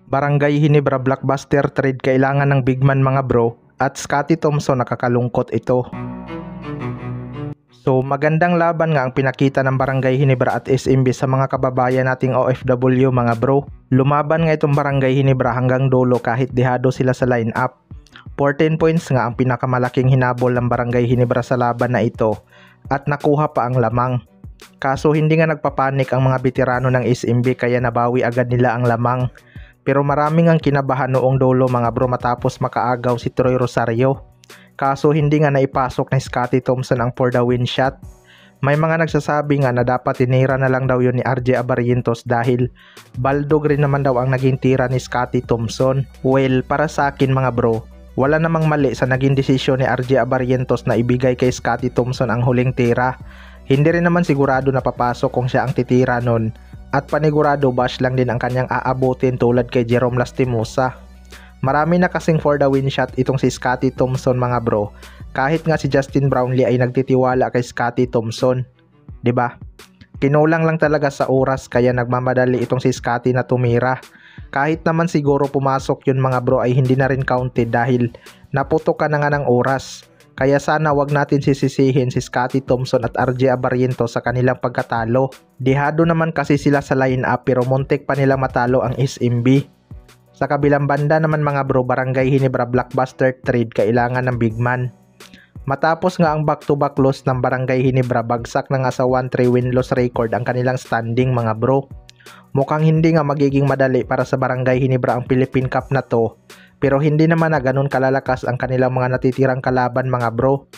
Barangay Hinebra blockbuster trade kailangan ng big man mga bro, at Scottie Thompson nakakalungkot ito. So magandang laban nga ang pinakita ng Barangay Hinebra at SMB sa mga kababayan nating OFW mga bro. Lumaban nga itong Barangay Hinebra hanggang dulo kahit dehado sila sa lineup. 14 points nga ang pinakamalaking hinabol ng Barangay Hinebra sa laban na ito at nakuha pa ang lamang. Kaso hindi nga nagpapanik ang mga veterano ng SMB kaya nabawi agad nila ang lamang. Pero maraming ang kinabahan noong dulo mga bro matapos makaagaw si Troy Rosario. Kaso hindi nga naipasok ni Scottie Thompson ang for the win shot. May mga nagsasabi nga na dapat tinira na lang daw yun ni RJ Abarientos dahil baldog rin naman daw ang naging tira ni Scottie Thompson. Well, para sa akin mga bro, wala namang mali sa naging desisyon ni RJ Abarientos na ibigay kay Scottie Thompson ang huling tira. Hindi rin naman sigurado na papasok kung siya ang titira nun. At panigurado bash lang din ang kanyang aabutin tulad kay Jerome Lastimosa. Marami na kasing for the win shot itong si Scottie Thompson mga bro. Kahit nga si Justin Brownlee ay nagtitiwala kay Scottie Thompson. 'Di ba? Kinulang lang talaga sa oras kaya nagmamadali itong si Scottie na tumira. Kahit naman siguro pumasok yun mga bro ay hindi na rin counted dahil naputokan na nga ng oras. Kaya sana wag natin sisisihin si Scottie Thompson at RJ Abarientos sa kanilang pagkatalo. Dehado naman kasi sila sa line-up pero muntik pa nila matalo ang SMB. Sa kabilang banda naman mga bro, Barangay Hinebra blockbuster trade kailangan ng big man. Matapos nga ang back-to-back loss ng Barangay Hinebra, bagsak na nga sa 1-3 win-loss record ang kanilang standing mga bro. Mukhang hindi nga magiging madali para sa Barangay Hinebra ang Philippine Cup na to. Pero hindi naman na ganun kalalakas ang kanilang mga natitirang kalaban mga bro.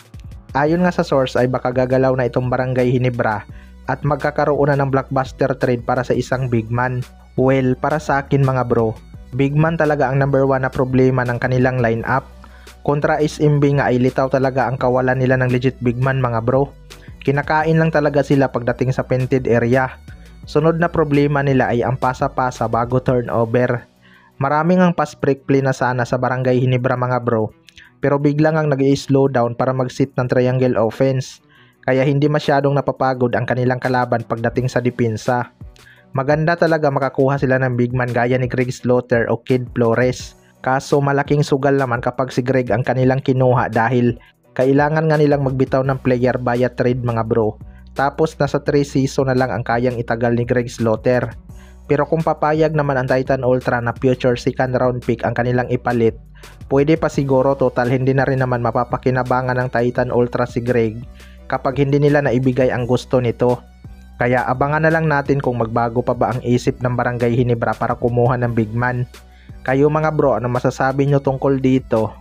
Ayon nga sa source ay baka gagalaw na itong Barangay Hinebra at magkakaroon na ng blockbuster trade para sa isang big man. Well, para sa akin mga bro, big man talaga ang number 1 na problema ng kanilang lineup. Kontra SMB nga ay litaw talaga ang kawalan nila ng legit big man mga bro. Kinakain lang talaga sila pagdating sa painted area. Sunod na problema nila ay ang pasa-pasa bago turnover. Maraming ang pass break play na sana sa Barangay Hinebra mga bro. Pero biglang ang nag-i-slow down para mag-sit ng triangle offense. Kaya hindi masyadong napapagod ang kanilang kalaban pagdating sa depensa. Maganda talaga makakuha sila ng big man gaya ni Greg Slaughter o Kid Flores. Kaso malaking sugal naman kapag si Greg ang kanilang kinuha dahil kailangan nga nilang magbitaw ng player via trade mga bro. Tapos nasa 3 season na lang ang kayang itagal ni Greg Slaughter. Pero kung papayag naman ang Titan Ultra na future second round pick ang kanilang ipalit, pwede pa siguro total hindi na rin naman mapapakinabangan ng Titan Ultra si Greg kapag hindi nila naibigay ang gusto nito. Kaya abangan na lang natin kung magbago pa ba ang isip ng Barangay Hinebra para kumuha ng big man. Kayo mga bro, ano masasabi nyo tungkol dito?